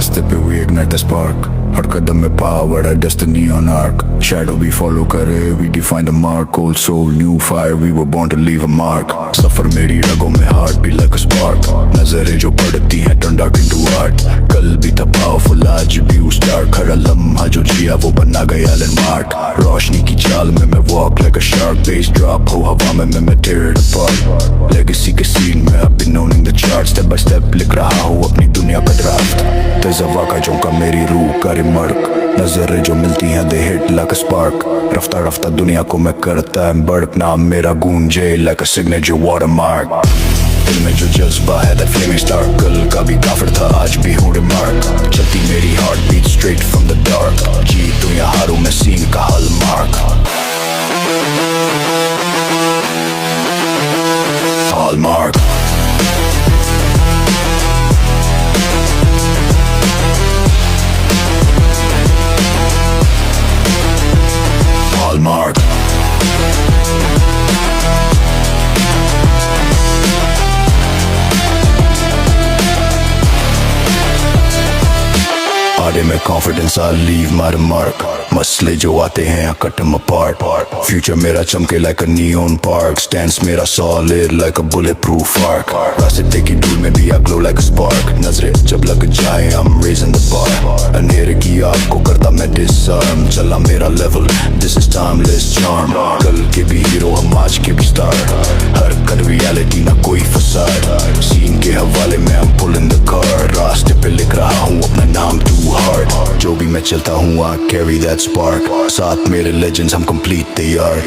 रास्ते पे we ignite the spark. हर कदम में power है destiny on arc. Shadow भी follow करे we define the mark. Old soul new fire we were born to leave a mark. सफर मेरी रगों में heart beat like a spark. नजरें जो पड़ती हैं turn dark into art. कल भी था powerful आज भी उस dark. हर लम्हा जो जिया वो बना गया landmark. रोशनी की चाल में मैं walk like a shark. Bass drop हो हवा में मैं tear it apart. Legacy के scene में I've been owning the chart. Step by step लिख रहा हूँ अपनी दुनिया का draft. तेज़ का झोंका मेरी रूह का रिमर्क. नजरें जो मिलती हैं they hit like a spark. रफ्ता रफ्ता दुनिया को मैं करता है बर्क. नाम मेरा गूंजे like a signature watermark. दिल में जो जज्बा है that flaming star. कल का भी काफिर था आज भी हूँ remark. चलती मेरी heart beat straight from the dark. जीतूं या हारूं मैं सीन का hallmark. Hallmark. Hallmark. आधे में confidence I leave my remark. मसले जो आते हैं I cut them apart. Future मेरा चमके like a neon park. Stance मेरा solid like a bulletproof arc. रास्ते की धूल में भी I glow like a spark. नजरें जब लग जाए I'm raising the bar. अंधेरे की आग को करता मैं disarm. चला मेरा level this is timeless charm. कल के भी hero हम आज के भी star. हर कर reality ना कोई फसाद. सीन के हवाले में I'm pulling the card. रास्ते पे लिख रहा हूँ अपना नाम too hard. जो भी मैं चलता हूँ I carry that spark. साथ मेरे legends हम complete they are.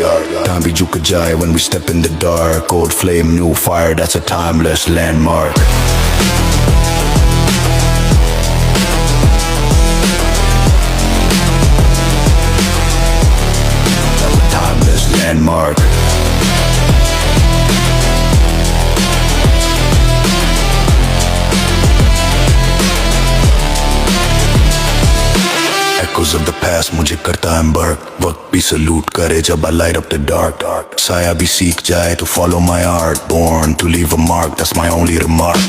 टाइम भी झुक जाए when we step in the dark. Old flame new fire that's a timeless landmark. That's a timeless landmark. Echoes of the past मुझे करता है embark. वक्त भी salute करे जब I light up the dark. साया भी सीख जाए to follow my art. Born to leave a mark, that's my only remark.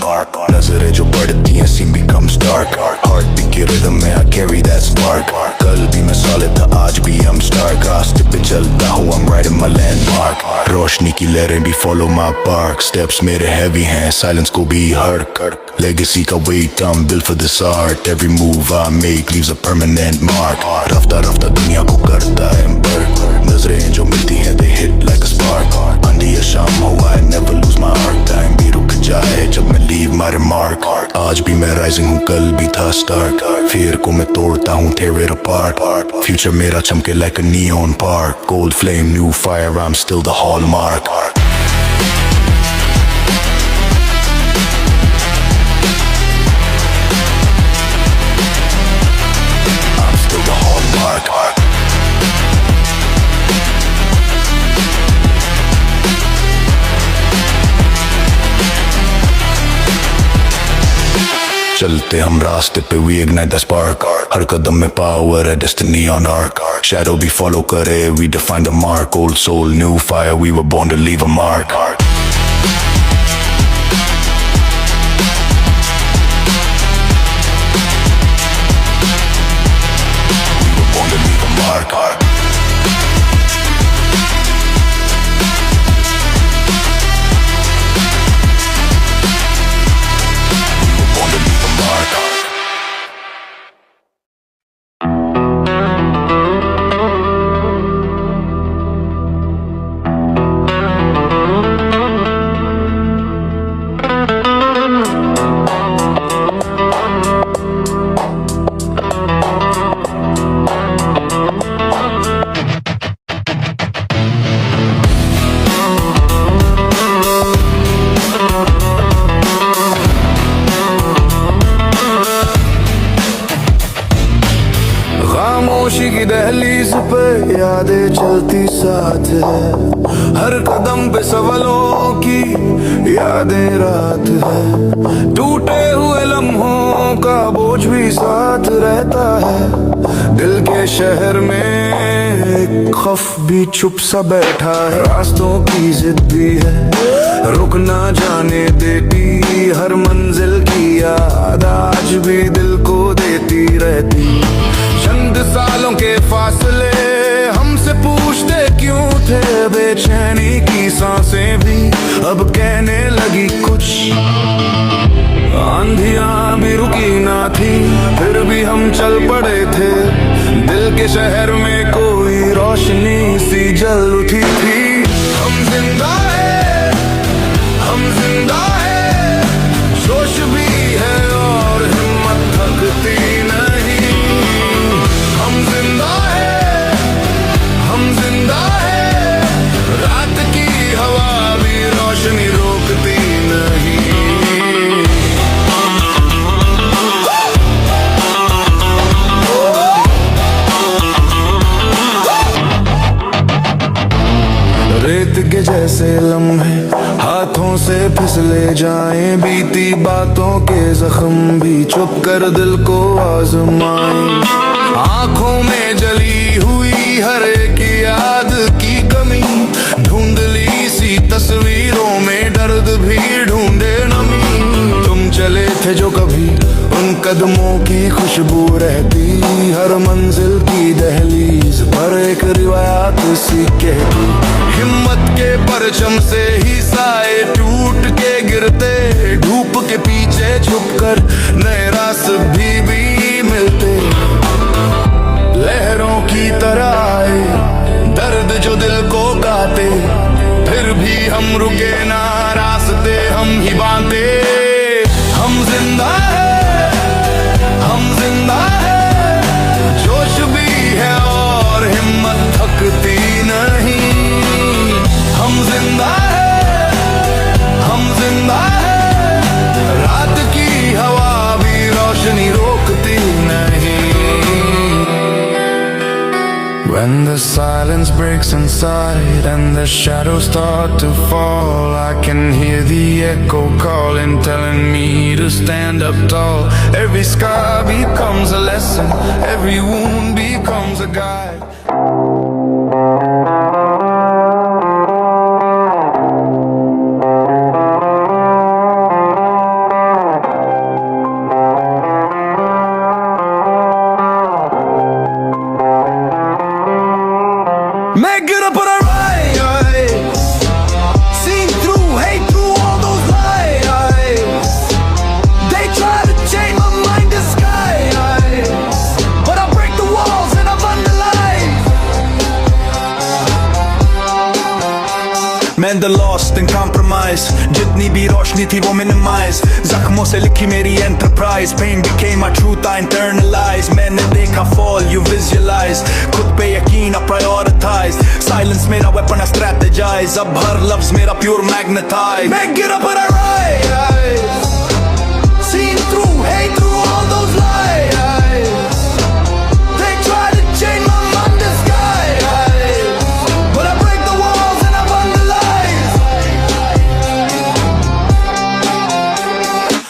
नजरें जो बढ़ती हैं scene becomes dark. Heart beat के rhythm में I carry that spark. कल भी मैं solid था आज भी I'm stark. रास्ते पे चलता हूँ I'm right in my landmark. रोशनी की लहरें भी follow my bark. Steps मेरे heavy हैं silence को भी हर्क. Legacy का weight I'm built for this art. Every move I make leaves a permanent mark. रफ्ता रफ्ता दुनिया को करता है बर्क. नजरें जो मिलती हैं they hit like a spark. आंधी या शाम हो I never lose my arc. Time भी रुक जाए जब मैं leave my remark. आज भी मैं rising हूँ कल भी था stark. Fear को मैं तोड़ता हूँ tear it apart. Future मेरा चमके like a neon park. Gold flame new fire I'm still the hallmark. चलते हम रास्ते पे we ignite the spark. हर कदम में power है destiny on arc. Shadow भी follow करे we define the mark. Old soul new fire we were born to leave a mark. We were born to leave a mark. खामोशी की दहलीज पे यादें चलती साथ है. हर कदम पे सवालों की यादें रात है. टूटे हुए लम्हों का बोझ भी साथ रहता है. दिल के शहर में एक खौफ भी चुप सा बैठा है. रास्तों की जिद भी है रुक ना जाने देती. हर मंजिल की याद आज भी दिल को देती रहती। चंद सालों के फासले हमसे पूछते क्यों थे, बेचैनी की सांसें भी अब कहने लगी कुछ। आंधियां भी रुकी ना थी फिर भी हम चल पड़े थे, दिल के शहर में कोई रोशनी सी जल उठी थी। हम जिंदा है, हम जिंदा है, जोश भी है और हिम्मत थकती नहीं। हम जिंदा है, हम जिंदा है, रात की हवा भी रोशनी रोकती नहीं। रेत के जैसे लम्हे हाथों से फिसले जाएं, बीती बातों के जख्म भी चुप कर दिल को आजमाएं। आंखों में जली हुई हर एक याद की कमी, धुंधली सी तस्वीरों में दर्द भी ढूंढे नमी। तुम चले थे जो कभी उन कदमों की खुशबू रहती, हर मंजिल की दहलीज पर एक रिवायत सी कहती। हिम्मत के परचम से ही साए टूट के गिरते, धूप के पीछे छुपकर नए रास्ते भी मिलते। लहरों की तरह आए दर्द जो दिल को गाते, फिर भी हम रुके ना, रास्ते हम ही बांधते। हम जिंदा है, हम जिंदा है, जोश भी है और हिम्मत थकती नहीं। हम जिंदा है, हम जिंदा है, रात की हवा भी रोशनी रोकती नहीं। When the silence breaks inside and the shadows start to fall, I can hear the echo calling, telling me to stand up tall. Every scar becomes a lesson, every wound becomes a guide. Make it up or I rise, seen through, hate through all those lies. They try to chain my mind to sky, but I break the walls and I've underlined. Man the lost and compromise, जितनी भी रोशनी थी वो minimize, जख्मों से लिखी मेरी enterprise, pain became my truth I internalize. मैंने देखा fall you visualize, खुद पे यकीन I prioritize, silence मेरा weapon I strategize, अब हर लफ्ज मेरा pure magnetize. Make it up or I rise, seen through, hate through all those lies. They try to chain my mind to sky, but I break the walls and I've underlined.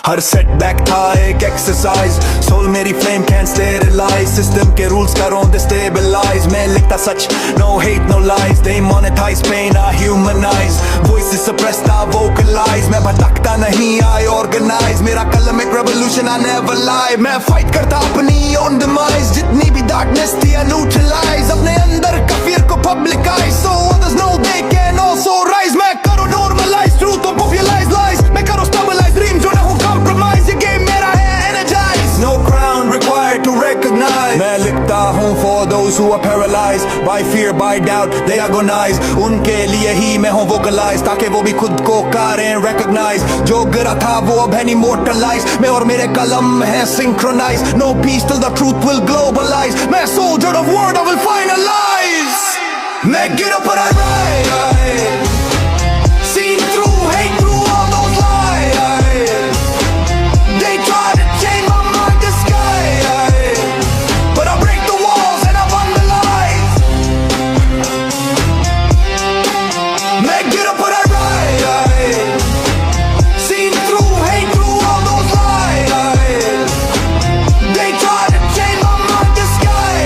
Her setback था एक exercise, soul मेरी flame can't sterilize, system के rules का रोंद stabilize. मैं लिखता सच, no hate no lies, they monetize pain I humanize, voices suppressed I vocalize. मैं भटकता नहीं I organize, मेरा कलम एक revolution I never lie. मैं fight करता अपनी own demise, जितनी भी darkness थी I neutralize. अपने अंदर का fear को publicize, so others know they can also rise. मैं करो normalize truth और popularize lies, मैं करो stabilize dream जो ना हो compromise. ये game मेरा है energize, no crown required to recognize. मैं लिखता हूँ for those who are paralyzed by fear by doubt they agonize. उनके लिए ही मैं हूँ vocalize, ताकि वो भी खुद को करें recognize. जो गिरा था वो अब है immortalize, मैं और मेरे कलम है synchronize. No peace till the truth will globalize, मैं soldier of word I will finalize. Make it up or I rise, seen through, hate through all those lies. They try to chain my mind to sky, but I break the walls and I've underlined. Make it up or I rise, seen through, hate through all those lies. They try to chain my mind to sky,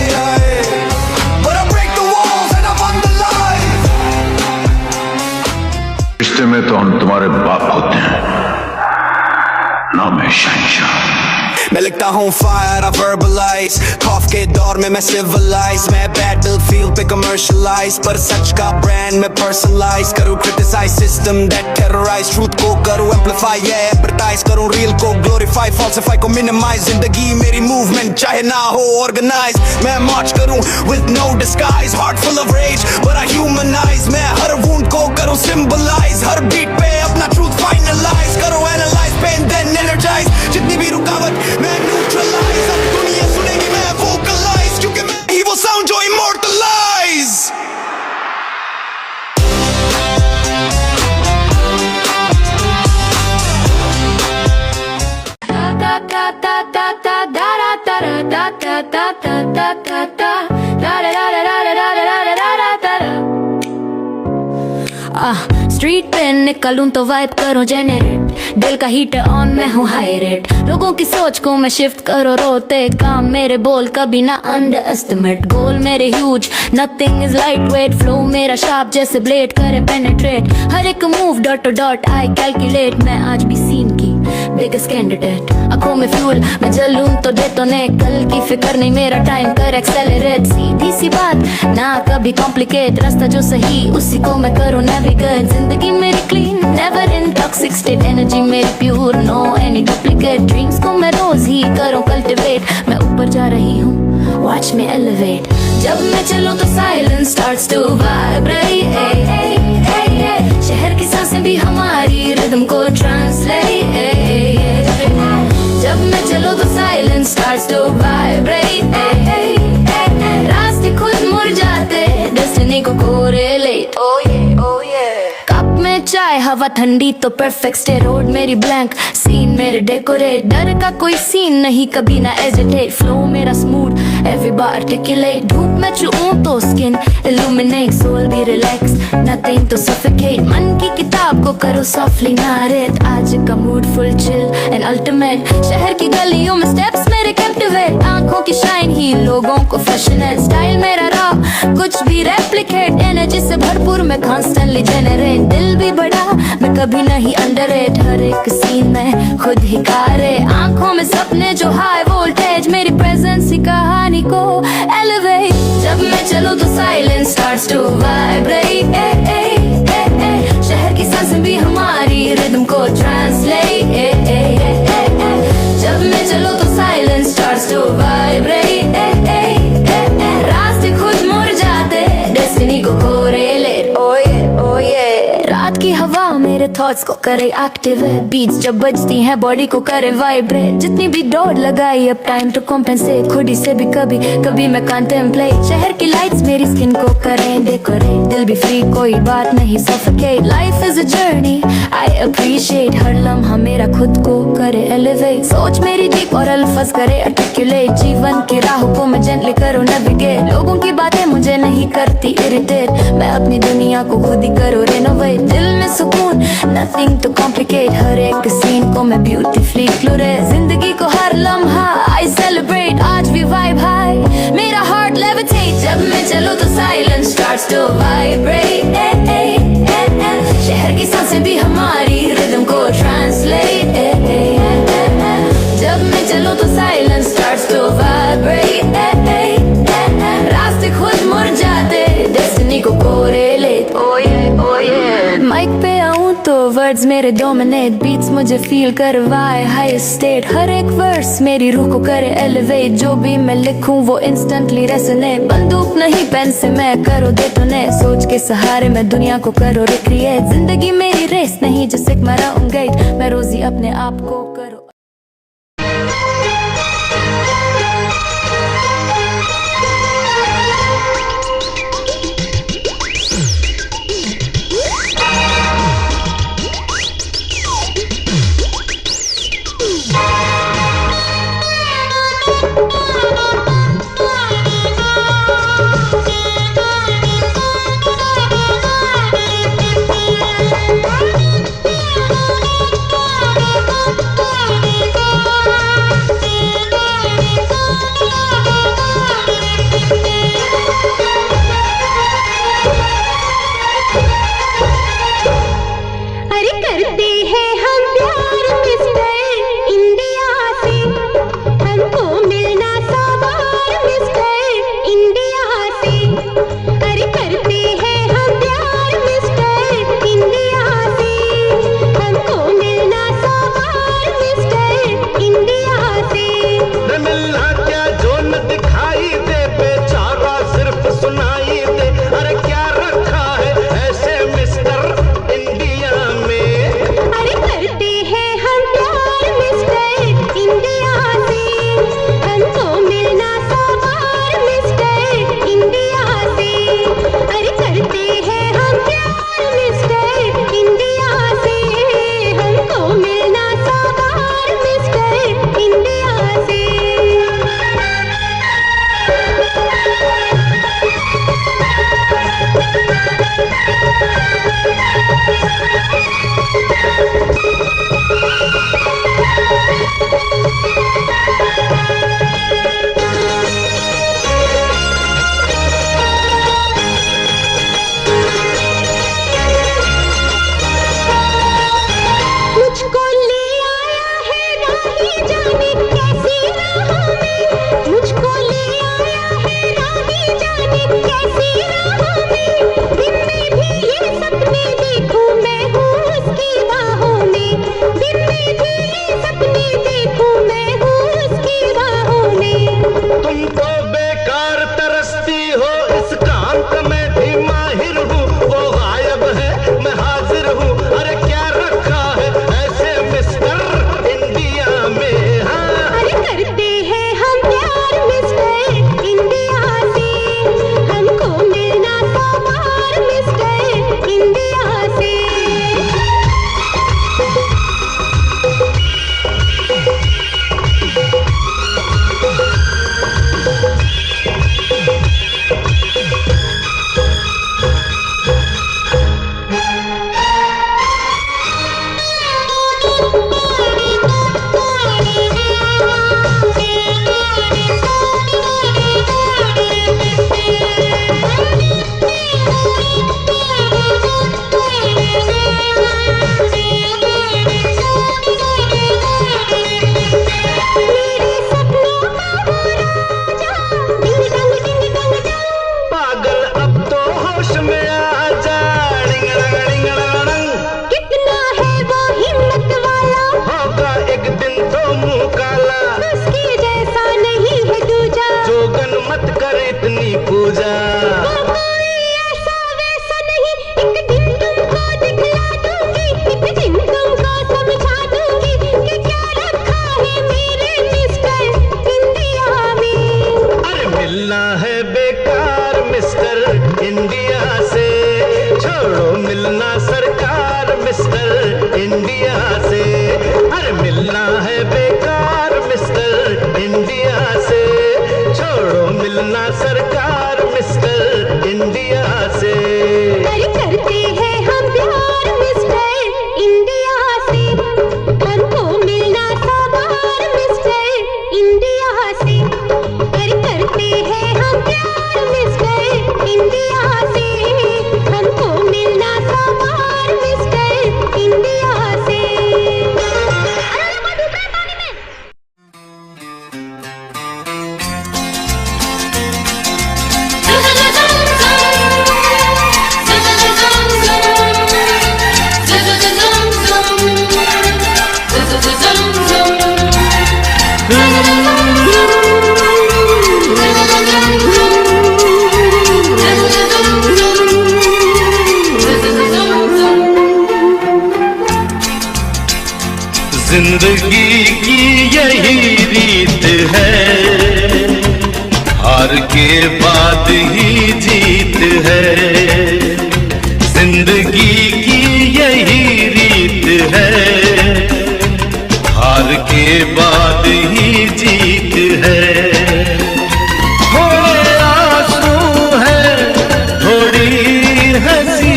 but I break the walls and I've underlined. रिश्ते में तो हम तुम्हारे बाप होते हैं, ना मैं शहंशाह। मैं लिखता हूँ फायर I verbalize खौफ के दौर में मैं civilized मैं battlefield पे commercialize पर सच का brand में personalize करूँ criticize system that terrorize truth को करूँ amplify yeah advertise करूँ real को glorify falsify को minimize जिंदगी मेरी movement चाहे ना हो organize मैं march करूँ with no disguise heart full of rage but I humanize मैं हर wound को करूँ symbolize हर beat पे अपना truth finalize करूँ analyze pain then energize जितनी भी रुकावट मैं neutralize अब दुनिया सुनेगी मैं vocalize क्योंकि मैं ही वो sound जो immortalize स्ट्रीट पे निकलूं तो वाइब करो जेनरेट दिल का हीटर ऑन मैं हूँ हाई रेट लोगों की सोच को मैं शिफ्ट करो रोते काम मेरे बोल कभी ना अंडर एस्टिमेट गोल मेरे huge nothing is light weight flow मेरा शार्प जैसे ब्लेड करे पेनिट्रेट हर एक move dot to dot I calculate मैं आज भी सीन की बिगेस्ट कैंडिडेट आंखों में फ्यूल मैं जलूं तो दे तो ने कल की फिक्र नहीं मेरा टाइम कर एक्सेलरेट सीधी सी बात ना कभी कॉम्प्लिकेट रास्ता जो सही उसी को मैं करूँ नेविगेट जिंदगी मेरी clean never in toxic state energy मेरी pure no any duplicate dreams को मैं रोज ही करूँ कल्टिवेट मैं ऊपर जा रही हूँ वॉच मी एलिवेट जब मैं चलूं तो साइलेंस स्टार्ट्स टू वाइब्रेट शहर की सांसें भी हमारी रिदम को ट्रांसलेट जब मैं चलूं तो साइलेंस स्टार्ट्स टू वाइब्रेट रास्ते खुद मुड़ जाते डेस्टिनी को कोरिलेट oh yeah कप में चाय हवा ठंडी तो परफेक्ट स्टे रोड मेरी ब्लैंक सीन मेरे डेकोरेट डर का कोई सीन नहीं कभी ना एजिटेट फ्लो मेरा स्मूथ एवरी बार आर्टिकुलेट धूप में छूऊं तो स्किन इल्यूमिनेट सोल भी रिलैक्स नथिंग टू सफोकेट मन की किताब को करो सॉफ्टली नारेट आज का mood full chill and ultimate शहर की गलियों में स्टेप्स मेरे कैप्टिवेट आंखों की शाइन ही लोगों को फैशन है स्टाइल मेरा रॉ कुछ भी रेप्लिकेट एनर्जी से भरपूर मैं कॉन्स्टेंटली जेनरेट दिल भी बड़ा मैं कभी नहीं अंडररेट हर एक सीन में खुद ही कारे आंखों में सपने जो हाई वोल्टेज मेरी प्रेजेंस ही कहानी को एलिवेट जब मैं चलूं तो साइलेंस स्टार्ट्स टू वाइब्रेट शहर की सांसें भी हमारी रिदम को ट्रांसलेट जब मैं चलूं तो साइलेंस स्टार्ट्स टू वाइब्रेट रास्ते खुद मुड़ जाते डेस्टिनी को कोरिलेट oh yeah रात की हवा मेरे थॉट्स को करे एक्टिवेट बीट्स जब बजती हैं बॉडी को करे वाइब्रेट जितनी भी दौड़ लगाई अब टाइम टू कॉम्पेंसेट खुद ही से भी कभी मैं कंटेम्पलेट शहर की लाइट्स मेरी स्किन को करें डेकोरेट दिल भी फ्री कोई बात नहीं suffocate life is a journey I appreciate हर लम्हा मेरा खुद को करे एलिवेट सोच मेरी डीप और अल्फाज करे आर्टिकुलेट जीवन की राहों को मैं जेंटली करूँ नेविगेट लोगों की बातें मुझे नहीं करती इरिटेट मैं अपनी दुनिया को खुद ही करूँ रेनोवेट दिल में सुकून nothing to complicate हर एक सीन को मैं ब्यूटीफुली क्लोरेट जिंदगी को हर लम्हा I celebrate आज भी वाइब हाई मेरा हार्ट लेविटेट जब मैं चलूं तो साइलेंस स्टार्ट्स टू वाइब्रेट शहर की सांसें भी हमारी रिदम को ट्रांसलेट जब मैं चलूं तो साइलेंस स्टार्ट्स टू वाइब्रेट रास्ते खुद मुड़ जाते डेस्टिनी को कोरिलेट oh yeah माइक पे आऊं तो वर्ड्स मेरे डोमिनेट बीट्स मुझे फील करवाए हाई स्टेट हर एक वर्स मेरी रूह को करे एलिवेट जो भी मैं लिखूं वो इंस्टेंटली रेजोनेट बंदूक नहीं पेन से मैं करो डेटोनेट सोच के सहारे मैं दुनिया को करो रिक्रिएट जिंदगी मेरी रेस नहीं जिसे मरा गेट मैं रोजी अपने आप को करो जिंदगी की यही रीत है, हार के बाद ही जीत है। जिंदगी की यही रीत है, हार के बाद ही जीत है। थोड़े आंसू है, थोड़ी हंसी,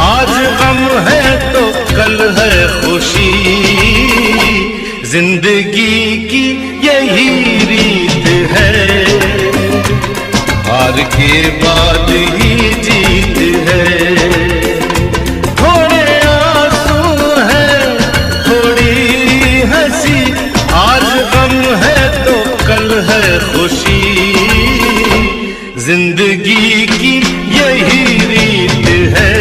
आज गम है तो कल है खुशी। जिंदगी की यही रीत है, हार के बाद ही जीत है। थोड़े आंसू है, थोड़ी हंसी, आज गम है तो कल है खुशी। जिंदगी की यही रीत है,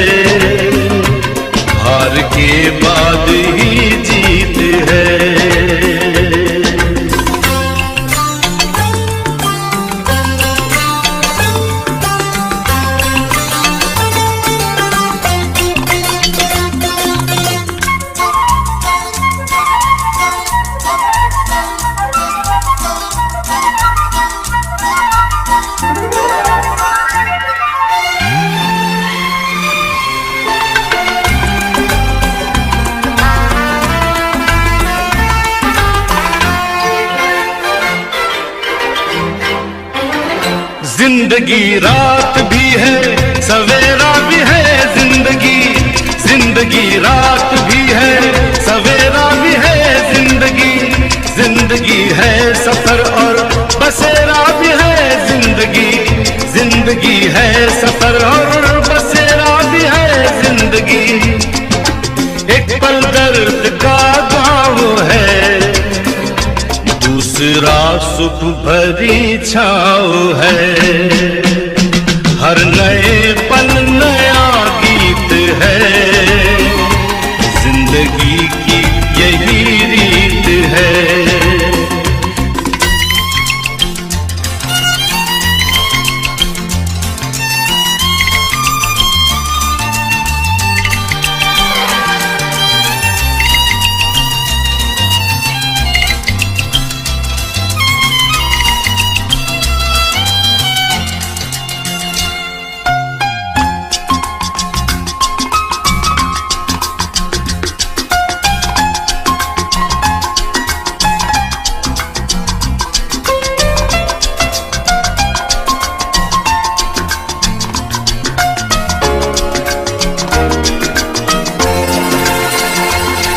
हार के बाद ही जीत है। जिंदगी रात भी है, सवेरा भी है। जिंदगी रात भी है, सवेरा भी है। जिंदगी है सफर और बसेरा भी है। जिंदगी है सफर और बसेरा भी है। जिंदगी एक पल दर्द का गाँव है, दूसरा सुख भरी छाँव है। हर नए पल नया गीत है, जिंदगी की यही रीत है।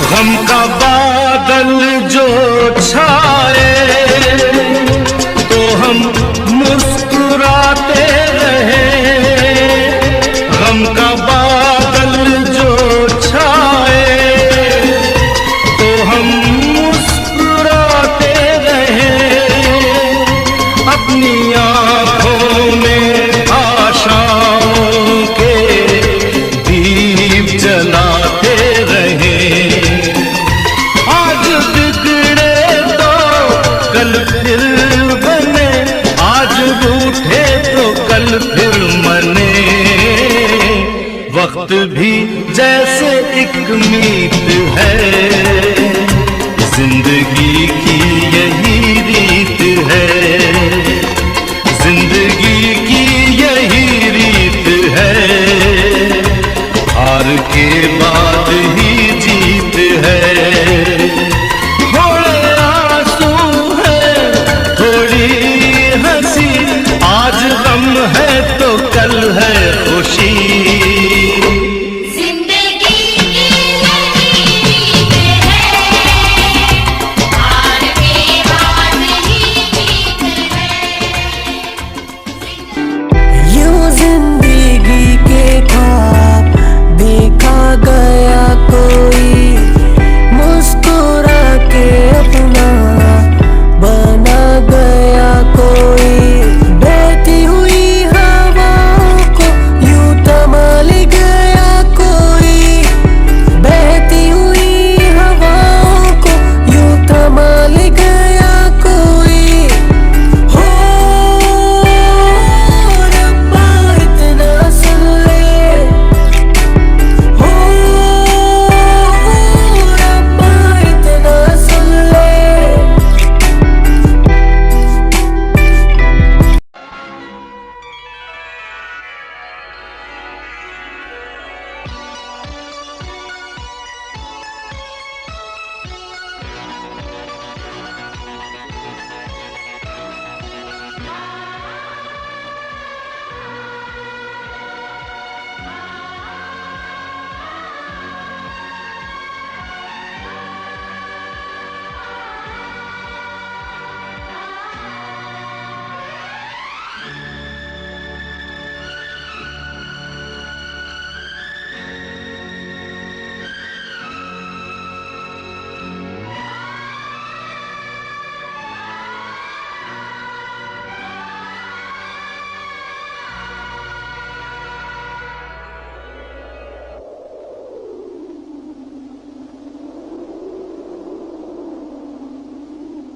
गम का बादल जो छाए तो हम मुस्कुराते रहे। गम का बादल जो छाए तो हम मुस्कुराते रहे। अपनी आँखों में आशाओं के दीप जलाते रहे। फिर बने, आज रूठे तो कल फिर मने। वक्त भी जैसे एक मीत है, जिंदगी की यही रीत है। जिंदगी की यही रीत है, हार के बाद ही जीत है। आज गम है तो कल है खुशी। जिंदगी की यही रीत है, हार के बाद ही जीत है। यूं जिंदगी के ख्वाब देखा गया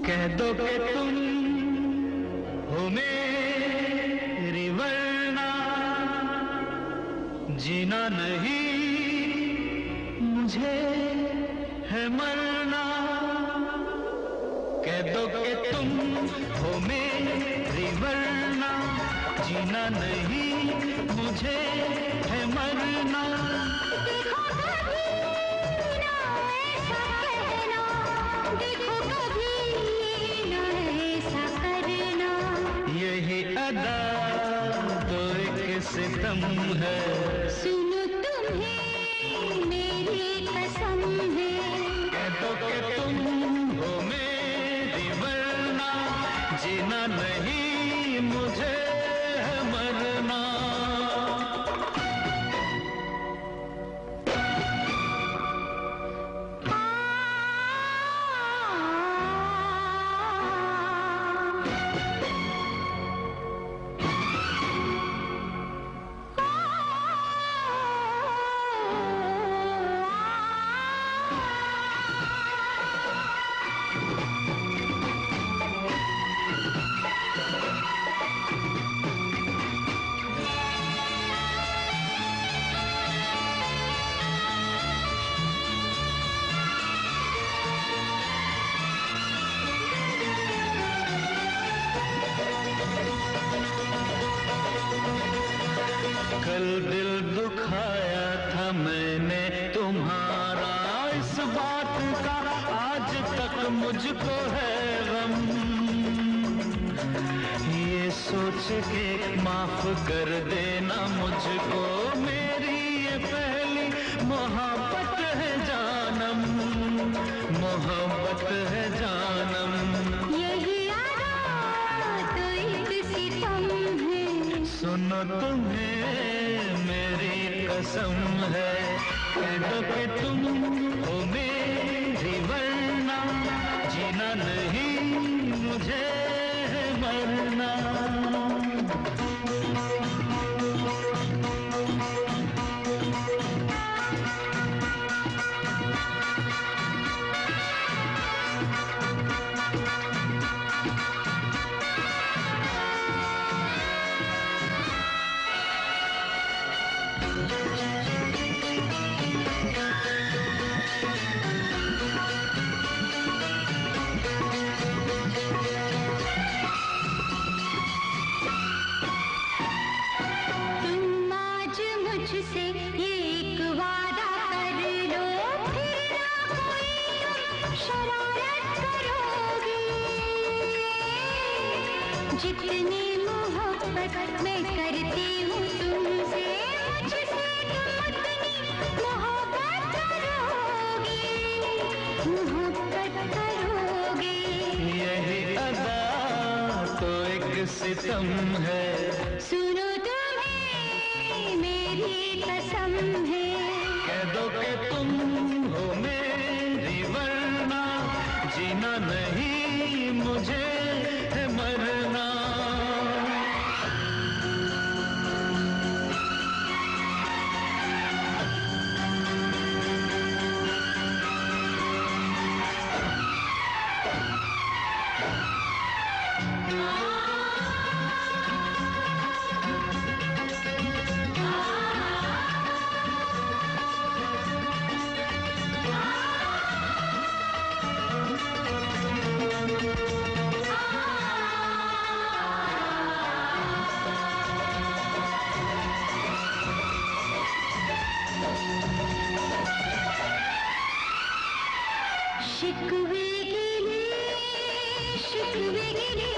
कह दो कि तुम हो मेरी वरना जीना नहीं मुझे है मरना। कह दो कि तुम हो मेरी वरना जीना नहीं मुझे है मरना। देखो कभी ना ऐसा कहना, देखो कभी ना ऐसा करना। यही अदा तो एक सितम है। सुनो तुम्हें मेरी कसम है। कह दो कि तुम हो मेरी वरना जीना नहीं मुझे है मरना। कल दिल दुखाया था मैंने तुम्हारा, इस बात का आज तक मुझको है गम। ये सोच के माफ कर देना मुझको, मेरी ये पहली मोहब्बत है जानम, मोहब्बत है जानम। यही आदा तो एक सितम है। सुनो तुम्हें मेरी कसम है। कह दो कि तुम हो मेरी वरना जीना नहीं मुझे है मरना। तुम आज मुझसे एक वादा कर लो, फिर ना कोई तुम शरारत करोगे। जितनी मोहब्बत मैं करती हूँ तुमसे, मुझसे तुम उतनी मोहब्बत करोगे, मोहब्बत करोगे। यही अदा तो एक सितम है। सुनो तुम्हें मेरी कसम है। कह दो कि तुम हो मेरी वरना जीना नहीं मुझे है मरना। शिकवे गिले, शिकवे गिले,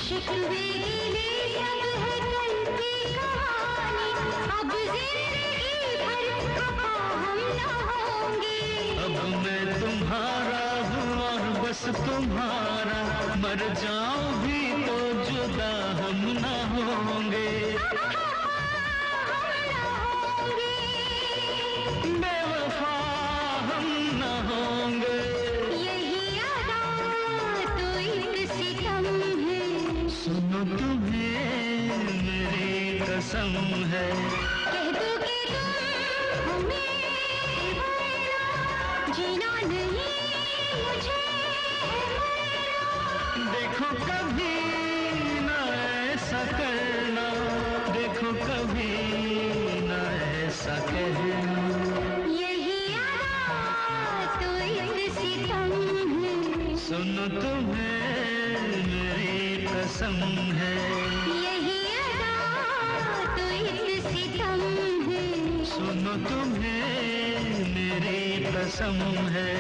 शिकवे गिले सब है कल की कहानी। अब जिंदगी भर खफा हम न होंगे। अब मैं तुम्हारा हूँ और बस तुम्हारा, मर जाऊं भी तो जुदा हम न होंगे। बेवफा हम न होंगे। यही अदा तो एक सितम है। सुनो तुम्हें मेरी कसम है। कह दो कि तुम हो मेरी वरना जीना नहीं मुझे है मरना। देखो कभी ना ऐसा करना, देखो कभी ना ऐसा कहना। यही याद तो एक सितम है, सुनो तुम्हें मेरी कसम है, यही याद तो एक सितम है, सुनो तुम्हें मेरी कसम है।